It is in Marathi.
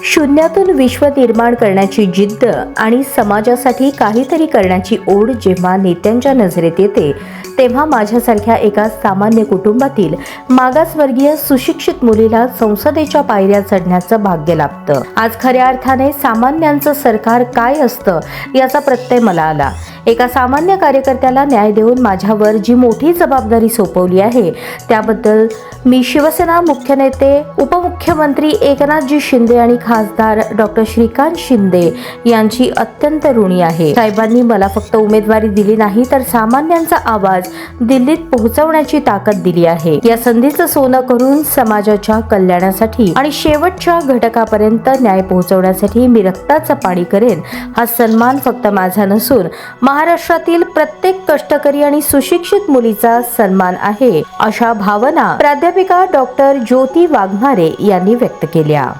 शून्यातून विश्व निर्माण करण्याची जिद्द आणि समाजासाठी काहीतरी करण्याची ओढ जेव्हा नेत्यांच्या नजरेत येते तेव्हा माझ्यासारख्या एका सामान्य कुटुंबातील मागासवर्गीय सुशिक्षित मुलीला संसदेच्या पायऱ्या चढण्याचं भाग्य लाभतं। आज खऱ्या अर्थाने सामान्यांचं सरकार काय असतं याचा प्रत्यय मला आला। एका सामान्य कार्यकर्त्याला न्याय देऊन माझ्यावर जी मोठी जबाबदारी सोपवली आहे त्याबद्दल मी शिवसेना मुख्य नेते उपमुख्यमंत्री एकनाथजी शिंदे आणि खासदार डॉक्टर श्रीकांत शिंदे यांची अत्यंत ऋणी आहे। साहेबांनी मला फक्त उमेदवारी दिली नाही तर सामान्यांचा आवाज दिल्लीत पोहोचवण्याची ताकद दिली आहे। या संधीचं सोनं करून समाजाच्या कल्याणासाठी आणि शेवटच्या घटकापर्यंत न्याय पोहोचवण्यासाठी मी रक्ताचं पाणी करेन। हा सन्मान फक्त माझा नसून महाराष्ट्रातील प्रत्येक कष्टकरी आणि सुशिक्षित मुलीचा सन्मान आहे, अशा भावना प्राध्यापिका डॉक्टर ज्योती वाघमारे यांनी व्यक्त केल्या।